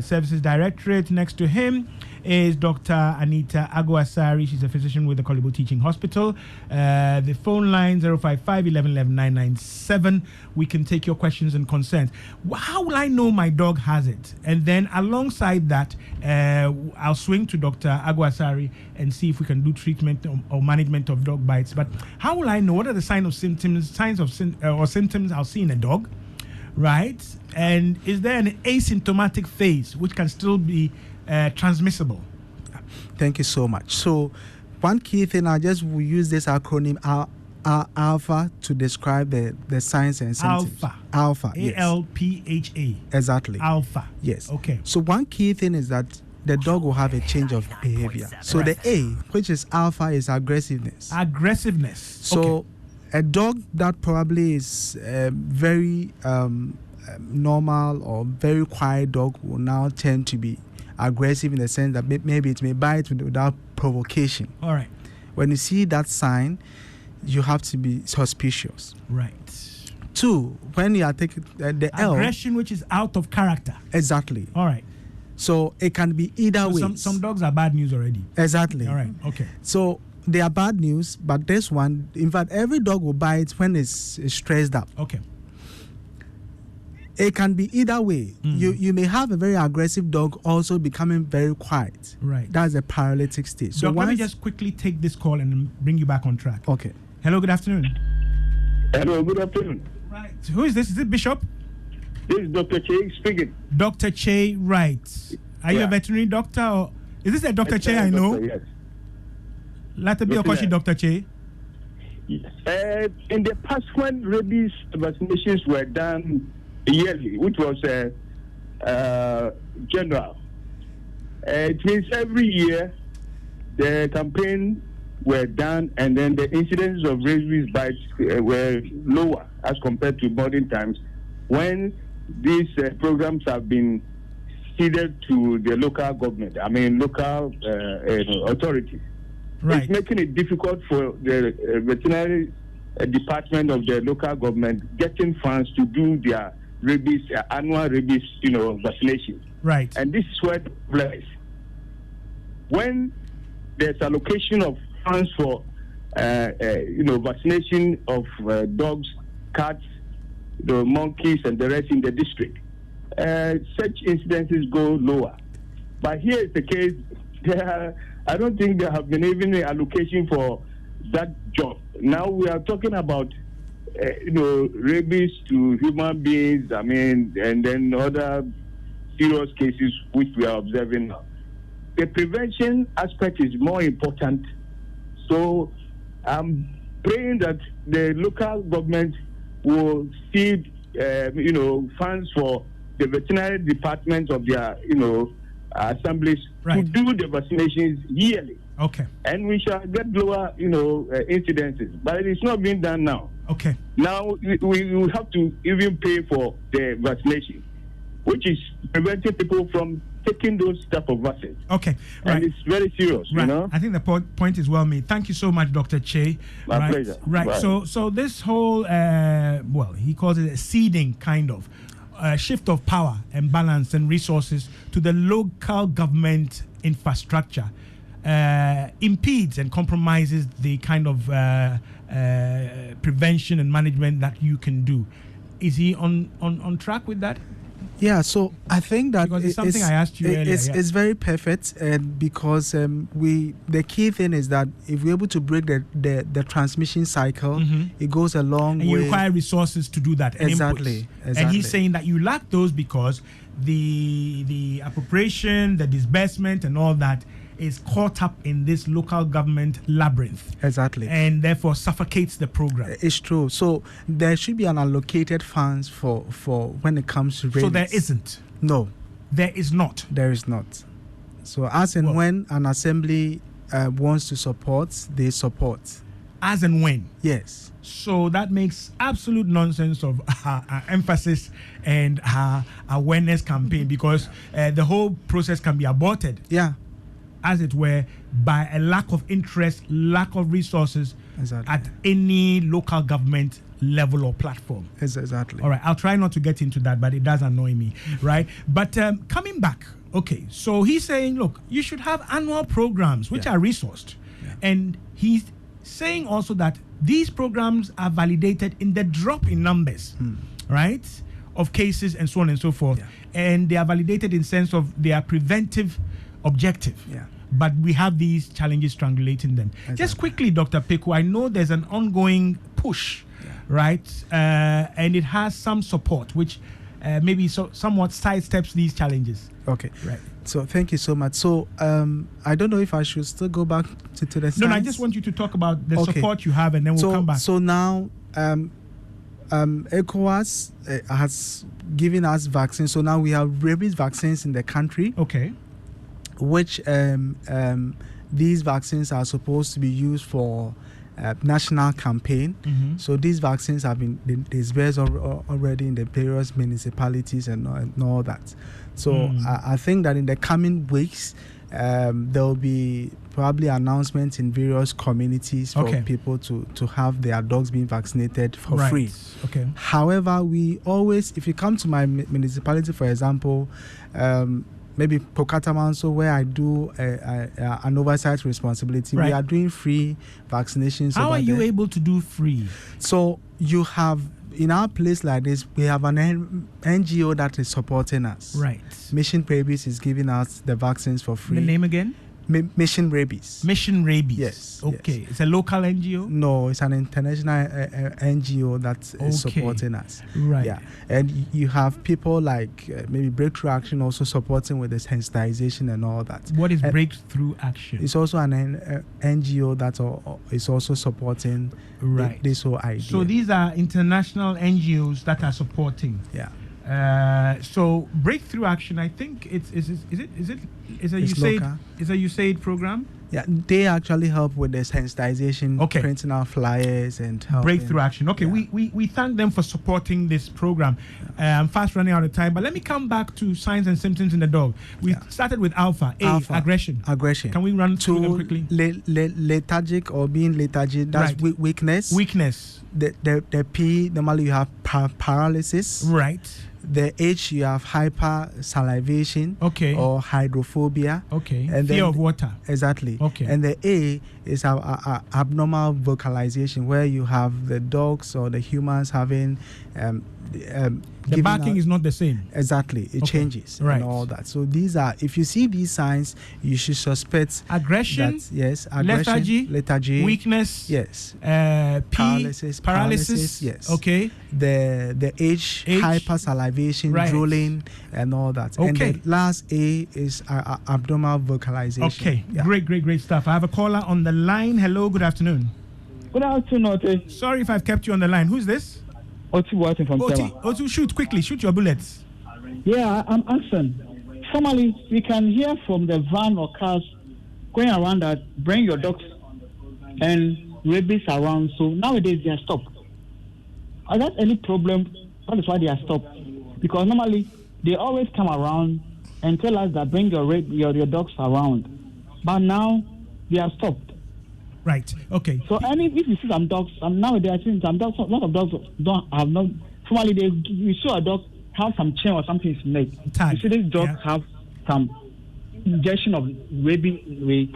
Speaker 1: Services Directorate. Next to him is Dr. Anita Aguasari. She's a physician with the Kolibo Teaching Hospital. The phone line 055 11 997. We can take your questions and concerns. How will I know my dog has it? And then alongside that, I'll swing to Dr. Aguasari and see if we can do treatment or management of dog bites. But how will I know? What are the signs of symptoms I'll see in a dog? Right? And is there an asymptomatic phase which can still be transmissible?
Speaker 3: Thank you so much. So one key thing, I just will use this acronym ALPHA to describe the signs and symptoms. Alpha.
Speaker 1: ALPHA.
Speaker 3: Exactly.
Speaker 1: Alpha.
Speaker 3: Yes.
Speaker 1: Okay.
Speaker 3: So one key thing is that the dog will have a change of behavior. So the A, which is alpha, is aggressiveness. So
Speaker 1: okay.
Speaker 3: A dog that probably is very normal or very quiet dog will now tend to be aggressive in the sense that maybe it may bite without provocation.
Speaker 1: All right.
Speaker 3: When you see that sign, you have to be suspicious.
Speaker 1: Right.
Speaker 3: 2, when you are taking the
Speaker 1: aggression, which is out of character.
Speaker 3: Exactly.
Speaker 1: All right.
Speaker 3: So it can be either way.
Speaker 1: Some dogs are bad news already.
Speaker 3: Exactly.
Speaker 1: All right. Okay.
Speaker 3: So they are bad news, but this one, in fact, every dog will bite when it's stressed up.
Speaker 1: Okay.
Speaker 3: It can be either way. You may have a very aggressive dog also becoming very quiet.
Speaker 1: Right.
Speaker 3: That's a paralytic state.
Speaker 1: So let me just quickly take this call and bring you back on track.
Speaker 3: Okay.
Speaker 1: Hello, good afternoon.
Speaker 5: Hello, good afternoon.
Speaker 1: Right. Who is this? Is it Bishop?
Speaker 5: This is Dr. Che speaking.
Speaker 1: Dr. Che, right. Are you a veterinary doctor or is this a Dr. Che I know?
Speaker 5: Yes.
Speaker 1: Let me question Dr. Che.
Speaker 5: Yes. In the past, when rabies vaccinations were done yearly, which was general, it means every year the campaign were done and then the incidence of rabies bites were lower as compared to modern times when these programs have been ceded to the local government, local authorities.
Speaker 1: Right.
Speaker 5: It's making it difficult for the veterinary department of the local government getting funds to do their rabies, annual rabies, vaccination.
Speaker 1: Right.
Speaker 5: And this is where the problem is. When there's allocation of funds for, vaccination of dogs, cats, the monkeys, and the rest in the district, such incidences go lower. But here is the case. I don't think there have been even an allocation for that job. Now we are talking about, rabies to human beings, and then other serious cases which we are observing now. The prevention aspect is more important. So I'm praying that the local government will seed, funds for the veterinary department of their, assemblies to do the vaccinations yearly.
Speaker 1: Okay.
Speaker 5: And we shall get lower, incidences. But it's not being done now.
Speaker 1: Okay.
Speaker 5: Now we will have to even pay for the vaccination, which is preventing people from taking those type of vaccines.
Speaker 1: Okay. Right.
Speaker 5: And it's very serious,
Speaker 1: right. I think the point is well made. Thank you so much, Dr. Che.
Speaker 5: My pleasure.
Speaker 1: Right.
Speaker 5: Bye.
Speaker 1: So this whole, he calls it a seeding kind of shift of power and balance and resources to the local government infrastructure impedes and compromises the kind of prevention and management that you can do. Is he on track with that?
Speaker 3: Yeah, so I think that
Speaker 1: because it's something I asked you earlier.
Speaker 3: It's very perfect, and because the key thing is that if we're able to break the transmission cycle, it goes a long way.
Speaker 1: And you require resources to do that.
Speaker 3: Exactly.
Speaker 1: And he's saying that you lack those because the appropriation, the disbursement, and all that is caught up in this local government labyrinth.
Speaker 3: Exactly.
Speaker 1: And therefore suffocates the program.
Speaker 3: It's true. So there should be an allocated funds for when it comes to rabies.
Speaker 1: So there isn't?
Speaker 3: No.
Speaker 1: There is not?
Speaker 3: There is not. So as and when an assembly wants to support, they support.
Speaker 1: As and when?
Speaker 3: Yes.
Speaker 1: So that makes absolute nonsense of her emphasis and her awareness campaign, because the whole process can be aborted.
Speaker 3: Yeah.
Speaker 1: As it were, by a lack of interest, lack of resources at any local government level or platform.
Speaker 3: Exactly.
Speaker 1: All right, I'll try not to get into that, but it does annoy me, right? But coming back, okay, so he's saying, look, you should have annual programs which are resourced. And he's saying also that these programs are validated in the drop in numbers, right, of cases and so on and so forth. And they are validated in sense of their preventive objective. But we have these challenges strangulating them. Just quickly, Dr. Peku, I know there's an ongoing push, right? And it has some support, which maybe somewhat sidesteps these challenges.
Speaker 3: Okay.
Speaker 1: Right.
Speaker 3: So thank you so much. So I don't know if I should still go back to the science.
Speaker 1: No, I just want you to talk about the support you have, and then we'll come back.
Speaker 3: So now ECOWAS has given us vaccines. So now we have rabies vaccines in the country.
Speaker 1: Okay.
Speaker 3: Which these vaccines are supposed to be used for national campaign. So these vaccines have been dispersed already in the various municipalities and all that. So I think that in the coming weeks there will be probably announcements in various communities for people to have their dogs being vaccinated for free.
Speaker 1: Okay.
Speaker 3: However, we always, if you come to my municipality, for example, maybe Pokatamanso, where I do an oversight responsibility, we are doing free vaccinations.
Speaker 1: How are you able to do free?
Speaker 3: So you have, in our place like this, we have an NGO that is supporting us.
Speaker 1: Right.
Speaker 3: Mission Rabies is giving us the vaccines for free.
Speaker 1: The name again?
Speaker 3: Mission Rabies.
Speaker 1: Mission Rabies.
Speaker 3: Yes.
Speaker 1: Okay.
Speaker 3: Yes.
Speaker 1: It's a local NGO?
Speaker 3: No, it's an international NGO that is supporting us.
Speaker 1: Right.
Speaker 3: Yeah. And you have people like maybe Breakthrough Action also supporting with the sensitization and all that.
Speaker 1: What is Breakthrough Action?
Speaker 3: It's also an NGO that is also supporting this whole idea.
Speaker 1: So these are international NGOs that are supporting.
Speaker 3: Yeah.
Speaker 1: So Breakthrough Action, I think it's a USAID program.
Speaker 3: Yeah, they actually help with the sensitization, printing out flyers and helping.
Speaker 1: Breakthrough Action. Okay, we thank them for supporting this program. I'm fast running out of time, but let me come back to signs and symptoms in the dog. We started with alpha, aggression.
Speaker 3: Aggression.
Speaker 1: Can we run through them quickly?
Speaker 3: Lethargic or being lethargic, that's weakness.
Speaker 1: Weakness.
Speaker 3: The P, normally you have paralysis.
Speaker 1: Right.
Speaker 3: The H, you have hypersalivation or hydrophobia.
Speaker 1: Okay.
Speaker 3: And
Speaker 1: fear of water.
Speaker 3: Exactly.
Speaker 1: Okay.
Speaker 3: And the A is abnormal vocalization, where you have the dogs or the humans having
Speaker 1: the barking is not the same.
Speaker 3: Exactly. It changes and all that. So these are, if you see these signs, you should suspect
Speaker 1: aggression.
Speaker 3: Aggression, lethargy,
Speaker 1: weakness.
Speaker 3: Yes.
Speaker 1: Paralysis.
Speaker 3: Yes.
Speaker 1: Okay.
Speaker 3: The H hypersalivation, drooling, and all that.
Speaker 1: Okay.
Speaker 3: And the last A is abnormal vocalization.
Speaker 1: Okay. Yeah. Great stuff. I have a caller on the line. Hello. Good afternoon.
Speaker 6: Good afternoon, Ote.
Speaker 1: Sorry if I've kept you on the line. Who's this?
Speaker 6: Otu Watson from Tema.
Speaker 1: Otu, shoot quickly. Shoot your bullets.
Speaker 6: Yeah, I'm asking. Formally, we can hear from the van or cars going around that bring your dogs and rabies around. So nowadays they are stopped. Is that any problem? That is why they are stopped. Because normally they always come around and tell us that bring your dogs around. But now they are stopped.
Speaker 1: Right. Okay.
Speaker 6: So if you see some dogs, nowadays I think some dogs, a lot of dogs don't have no. Formally, you saw a dog have some chain or something in his neck. You see this dog have some injection of rabies with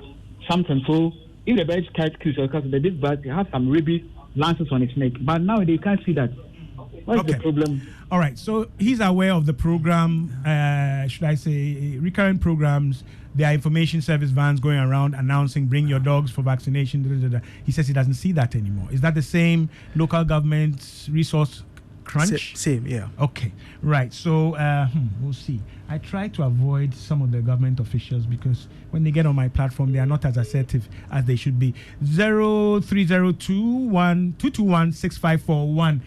Speaker 6: something. So if the bird kills because the big bird, they have some rabies lances on its neck. But now they can't see that. What's the problem?
Speaker 1: All right. So he's aware of the program. Should I say recurrent programs? There are information service vans going around announcing bring your dogs for vaccination. He says he doesn't see that anymore. Is that the same local government resource Crunch?
Speaker 3: Same, yeah.
Speaker 1: Okay, right. So we'll see. I try to avoid some of the government officials because when they get on my platform, they are not as assertive as they should be. 030212216541.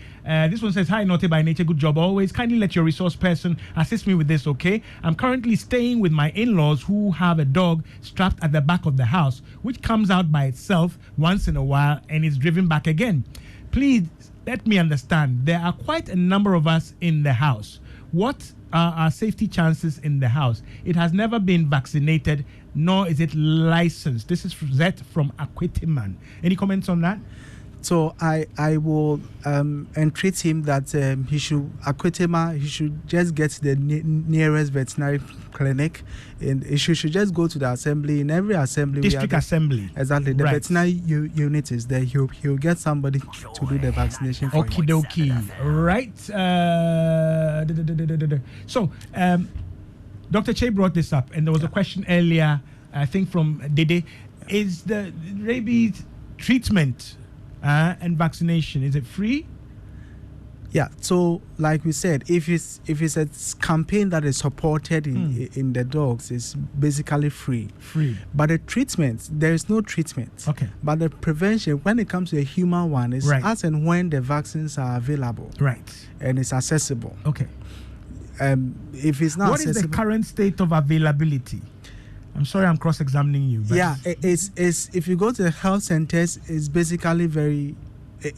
Speaker 1: This one says, "Hi, Naughty by Nature. Good job always. Kindly let your resource person assist me with this, okay? I'm currently staying with my in-laws who have a dog strapped at the back of the house, which comes out by itself once in a while and is driven back again. Please let me understand. There are quite a number of us in the house. What are our safety chances in the house? It has never been vaccinated, nor is it licensed." This is Zet from Aquitiman. Any comments on that?
Speaker 3: So I will entreat him that he should just get the nearest veterinary clinic, and he should just go to the assembly. In every assembly,
Speaker 1: District assembly.
Speaker 3: Exactly. The
Speaker 1: Right.
Speaker 3: veterinary unit is there. He'll get somebody to do the vaccination for him.
Speaker 1: Okie dokie. Right. So, Dr. Che brought this up, and there was a question earlier, I think from Dede. Is the rabies treatment and vaccination, is it free?
Speaker 3: Yeah, so like we said, if it's a campaign that is supported in the dogs, it's basically free.
Speaker 1: Free.
Speaker 3: But the treatment, there is no treatment.
Speaker 1: Okay.
Speaker 3: But the prevention, when it comes to a human one, is
Speaker 1: Right.
Speaker 3: as and when the vaccines are available.
Speaker 1: Right.
Speaker 3: And it's accessible.
Speaker 1: Okay.
Speaker 3: If it's not
Speaker 1: What is
Speaker 3: accessible,
Speaker 1: the current state of availability? I'm sorry, I'm cross-examining you. But
Speaker 3: yeah, it's if you go to the health centers, it's basically very,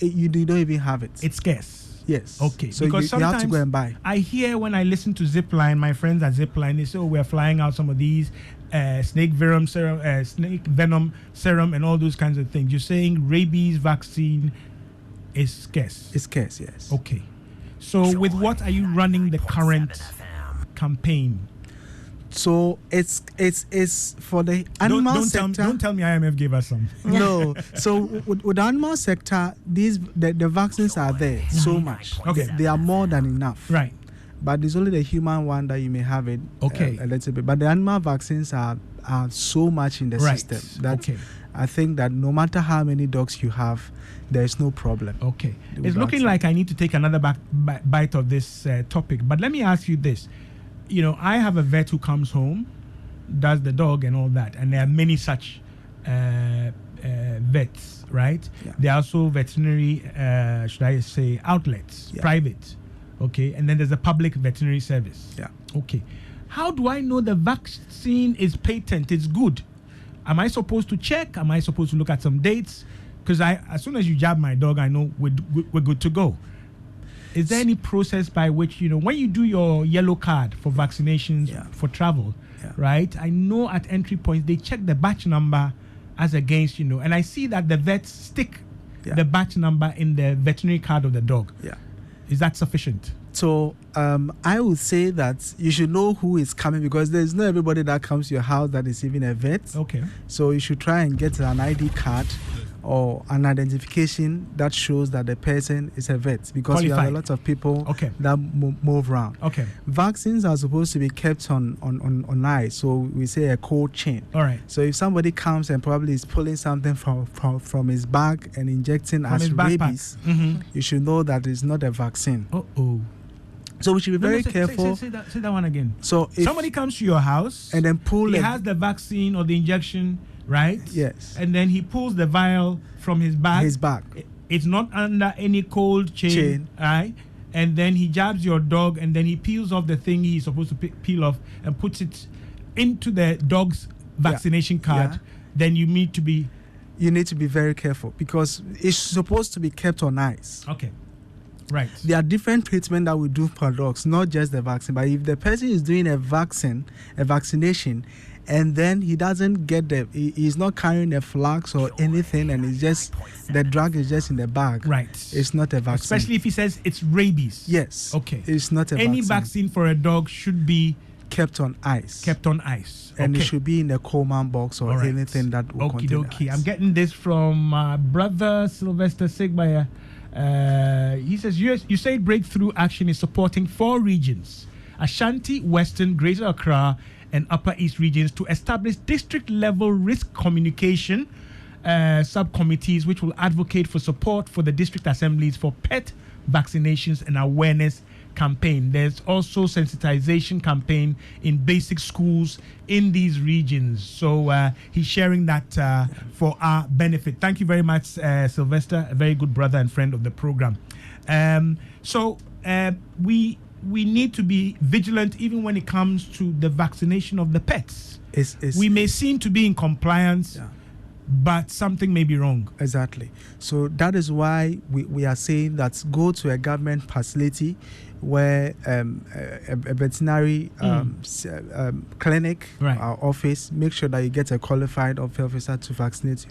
Speaker 3: you don't even have it.
Speaker 1: it's scarce.
Speaker 3: Yes.
Speaker 1: Okay.
Speaker 3: So
Speaker 1: because
Speaker 3: you have to
Speaker 1: sometimes
Speaker 3: go and buy.
Speaker 1: I hear when I listen to Zipline, my friends at Zipline, they say, "Oh, we're flying out some of these snake venom serum, and all those kinds of things." You're saying rabies vaccine is scarce.
Speaker 3: It's scarce, yes.
Speaker 1: Okay. So with what are you running the current campaign?
Speaker 3: So it's for the animal sector.
Speaker 1: Don't tell me IMF gave us some.
Speaker 3: No. So with the animal sector, the vaccines are there so much.
Speaker 1: Okay.
Speaker 3: They are more than enough.
Speaker 1: Right.
Speaker 3: But it's only the human one that you may have it.
Speaker 1: Okay.
Speaker 3: A little bit. But the animal vaccines are so much in the
Speaker 1: Right.
Speaker 3: system that
Speaker 1: Okay.
Speaker 3: I think that no matter how many dogs you have, there's no problem.
Speaker 1: Okay.
Speaker 3: with
Speaker 1: It's looking
Speaker 3: vaccine.
Speaker 1: like I need to take another bite of this topic. But let me ask you this. You know, I have a vet who comes home, does the dog and all that. And there are many such vets, right?
Speaker 3: Yeah.
Speaker 1: There are also veterinary, should I say, outlets,
Speaker 3: Yeah.
Speaker 1: private. Okay. And then there's a public veterinary service.
Speaker 3: Yeah.
Speaker 1: Okay. How do I know the vaccine is patent, it's good? Am I supposed to check? Am I supposed to look at some dates? Because as soon as you jab my dog, I know we're good to go. Is there any process by which, you know, when you do your yellow card for vaccinations for travel, right? I know at entry points, they check the batch number as against, you know, and I see that the vets stick the batch number in the veterinary card of the dog.
Speaker 3: Yeah.
Speaker 1: Is that sufficient?
Speaker 3: So I would say that you should know who is coming, because there's not everybody that comes to your house that is even a vet.
Speaker 1: Okay.
Speaker 3: So you should try and get an ID card or an identification that shows that the person is a vet, because we have
Speaker 1: Qualified.
Speaker 3: a lot of people
Speaker 1: Okay.
Speaker 3: that move around.
Speaker 1: Okay.
Speaker 3: Vaccines are supposed to be kept on ice, so we say a cold chain.
Speaker 1: All right.
Speaker 3: So if somebody comes and probably is pulling something from his bag and injecting
Speaker 1: From
Speaker 3: as
Speaker 1: his backpack.
Speaker 3: rabies,
Speaker 1: Mm-hmm.
Speaker 3: you should know that it's not a vaccine.
Speaker 1: Uh-oh.
Speaker 3: So we should be very
Speaker 1: say,
Speaker 3: careful.
Speaker 1: Say that one again.
Speaker 3: So if
Speaker 1: Somebody comes to your house
Speaker 3: and then pull
Speaker 1: he
Speaker 3: it,
Speaker 1: has the vaccine or the injection, right?
Speaker 3: Yes.
Speaker 1: And then he pulls the vial from his bag.
Speaker 3: his bag.
Speaker 1: It's not under any cold chain, right? And then he jabs your dog, and then he peels off the thing he's supposed to peel off and puts it into the dog's vaccination card.
Speaker 3: Yeah.
Speaker 1: Then you need to be
Speaker 3: very careful, because it's supposed to be kept on ice.
Speaker 1: okay. Right.
Speaker 3: There are different treatment that we do for dogs, not just the vaccine. But if the person is doing a vaccination, and then he doesn't get he's not carrying a flask or anything, and it's just the drug is just in the bag.
Speaker 1: Right.
Speaker 3: It's not a vaccine.
Speaker 1: Especially if he says it's rabies.
Speaker 3: Yes.
Speaker 1: Okay.
Speaker 3: It's not a
Speaker 1: Any
Speaker 3: vaccine.
Speaker 1: vaccine for a dog should be
Speaker 3: kept on ice.
Speaker 1: kept on ice.
Speaker 3: And
Speaker 1: okay.
Speaker 3: it should be in a Coleman box or
Speaker 1: All right.
Speaker 3: anything that will
Speaker 1: Okie
Speaker 3: contain
Speaker 1: dokie.
Speaker 3: ice.
Speaker 1: I'm getting this from brother Sylvester Sigbaya. He says, you say Breakthrough Action is supporting 4 regions, Ashanti, Western, Greater Accra, and Upper East regions, to establish district-level risk communication subcommittees which will advocate for support for the district assemblies for pet vaccinations and awareness campaign. There's also sensitization campaign in basic schools in these regions. So he's sharing that for our benefit. Thank you very much, Sylvester, a very good brother and friend of the program. We need to be vigilant even when it comes to the vaccination of the pets. We may seem to be in compliance, but something may be wrong.
Speaker 3: Exactly. So that is why we are saying that go to a government facility where a veterinary clinic or office, make sure that you get a qualified officer to vaccinate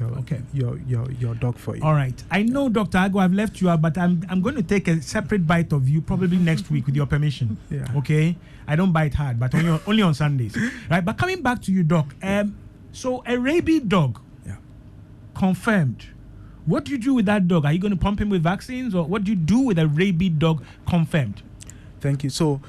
Speaker 3: your dog for you.
Speaker 1: All right. I know, Dr. Ago, I've left you out, but I'm going to take a separate bite of you probably next week with your permission.
Speaker 3: Yeah.
Speaker 1: Okay? I don't bite hard, but only on Sundays. Right? But coming back to you, Doc. So a rabies dog, confirmed. What do you do with that dog? Are you going to pump him with vaccines, or what do you do with a rabies dog confirmed?
Speaker 3: Thank you. So,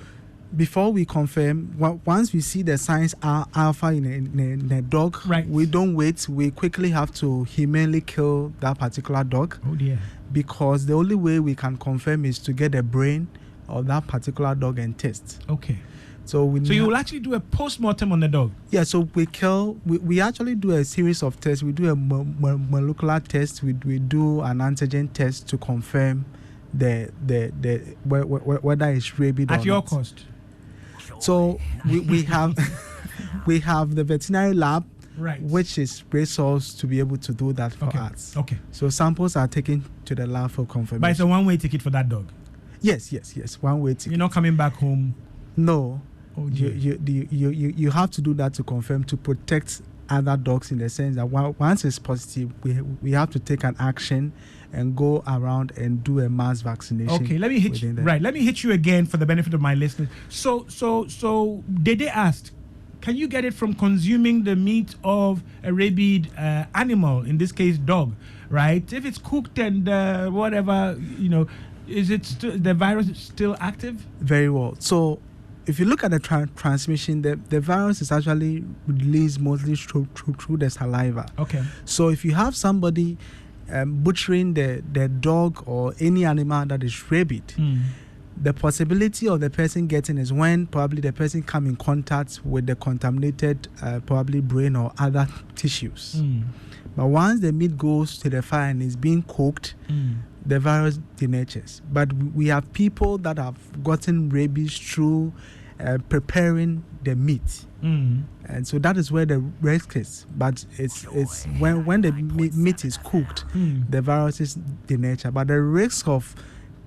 Speaker 3: before we confirm, once we see the signs are alpha in a dog, we don't wait. We quickly have to humanely kill that particular dog.
Speaker 1: Oh dear!
Speaker 3: Because the only way we can confirm is to get the brain of that particular dog and test.
Speaker 1: Okay.
Speaker 3: So
Speaker 1: you will actually do a post-mortem on the dog?
Speaker 3: Yeah, so we actually do a series of tests. We do a molecular test. We do an antigen test to confirm the whether it's rabies or not.
Speaker 1: At your cost?
Speaker 3: So we have we have the veterinary lab, which is resourced to be able to do that for us.
Speaker 1: Okay.
Speaker 3: So samples are taken to the lab for confirmation.
Speaker 1: But it's a one-way ticket for that dog?
Speaker 3: Yes. One-way ticket.
Speaker 1: You're not coming back home?
Speaker 3: No. Oh, you have to do that to confirm, to protect other dogs, in the sense that once it's positive, we have to take an action and go around and do a mass vaccination.
Speaker 1: Okay, let me hit you. Right, let me hit you again for the benefit of my listeners. So they asked, can you get it from consuming the meat of a rabies animal, in this case dog, right? If it's cooked and whatever, is it the virus is still active?
Speaker 3: Very well. So if you look at the transmission, the virus is actually released mostly through the saliva.
Speaker 1: Okay.
Speaker 3: So if you have somebody butchering the dog or any animal that is rabies, the possibility of the person getting is when probably the person come in contact with the contaminated probably brain or other tissues. But once the meat goes to the fire and is being cooked, the virus denatures. But we have people that have gotten rabies through preparing the meat. And so that is where the risk is. But it's when the meat is cooked, the virus is denatured. But the risk of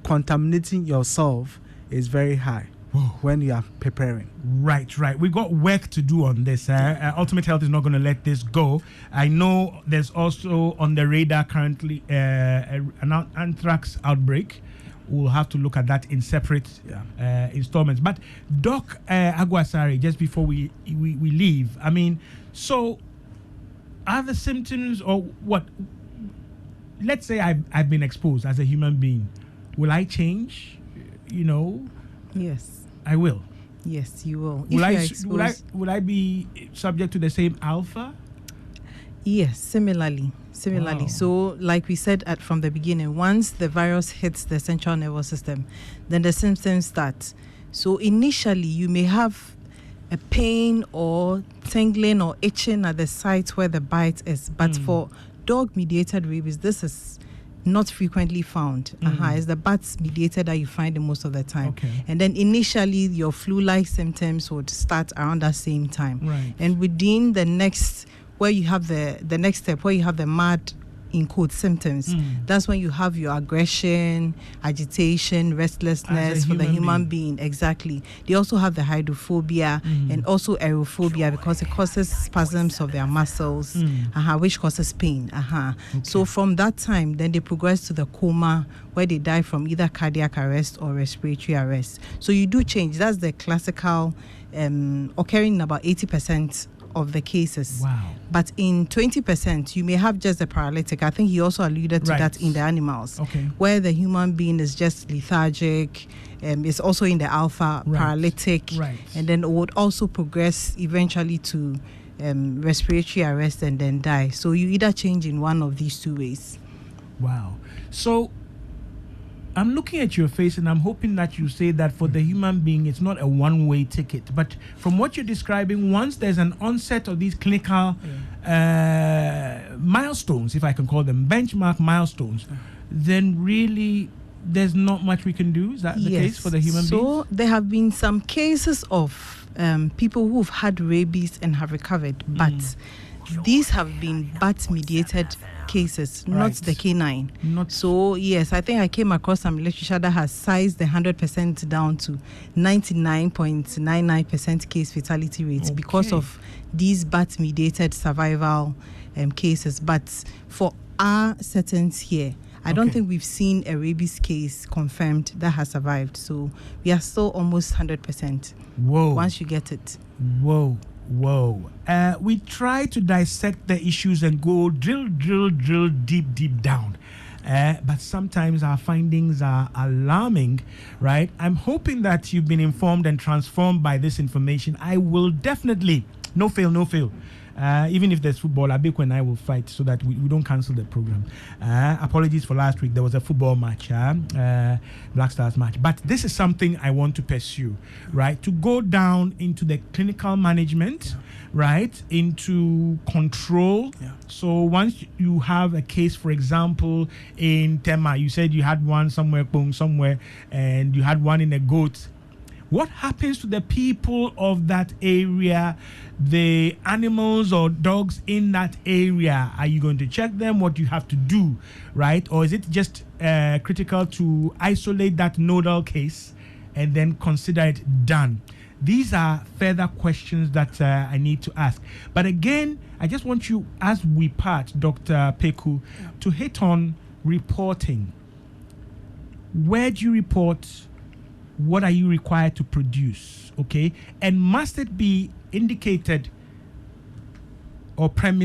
Speaker 3: contaminating yourself is very high. When you are preparing.
Speaker 1: Right. We've got work to do on this. Ultimate Health is not going to let this go. I know there's also on the radar currently an anthrax outbreak. We'll have to look at that in separate installments. But Doc Aguasari, just before we leave, I mean, so are the symptoms or what? Let's say I've been exposed as a human being. Will I change?
Speaker 4: Yes.
Speaker 1: I will.
Speaker 4: Yes, you will.
Speaker 1: Will I be subject to the same alpha?
Speaker 4: Yes, similarly.
Speaker 1: Wow.
Speaker 4: So, like we said from the beginning, once the virus hits the central nervous system, then the symptoms start. So initially, you may have a pain or tingling or itching at the site where the bite is. But for dog-mediated rabies, this is not frequently found. It's the bats mediated that you find it most of the time.
Speaker 1: Okay.
Speaker 4: And then initially your flu-like symptoms would start around that same time.
Speaker 1: Right.
Speaker 4: And within the next, where you have the next step, where you have the mad in quote symptoms, that's when you have your aggression, agitation, restlessness for the human being. Exactly. They also have the hydrophobia and also aerophobia, because it causes spasms of their muscles, which causes pain. Okay. So from that time, then they progress to the coma, where they die from either cardiac arrest or respiratory arrest. So you do change. That's the classical occurring in about 80% of the cases.
Speaker 1: Wow.
Speaker 4: But in 20%, you may have just the paralytic. I think he also alluded to that in the animals, where the human being is just lethargic, it's also in the alpha paralytic, and then it would also progress eventually to respiratory arrest and then die. So you either change in one of these two ways.
Speaker 1: Wow. So I'm looking at your face and I'm hoping that you say that for the human being, it's not a one-way ticket. But from what you're describing, once there's an onset of these clinical milestones, if I can call them benchmark milestones, then really there's not much we can do. Is that the case for the human being?
Speaker 4: So there have been some cases of people who've had rabies and have recovered, but these have been bat-mediated cases, not the canine. So yes, I think I came across some literature that has sized the 100% down to 99.99% case fatality rates because of these bat-mediated survival cases. But for our settings here, I don't think we've seen a rabies case confirmed that has survived. So we are still almost 100%.
Speaker 1: Whoa.
Speaker 4: Once you get it.
Speaker 1: Whoa. We try to dissect the issues and go drill deep down. But sometimes our findings are alarming, right? I'm hoping that you've been informed and transformed by this information. I will definitely, no fail. Even if there's football, Abeko and I will fight so that we don't cancel the program. Apologies for last week. There was a football match, Black Stars match. But this is something I want to pursue, right? To go down into the clinical management, right? Into control. Yeah. So once you have a case, for example, in Tema, you said you had one somewhere, and you had one in a goat. What happens to the people of that area, the animals or dogs in that area? Are you going to check them? What do you have to do, right? Or is it just critical to isolate that nodal case and then consider it done? These are further questions that I need to ask. But again, I just want you, as we part, Dr. Peku, to hit on reporting. Where do you report? What are you required to produce? Okay, and must it be indicated or premised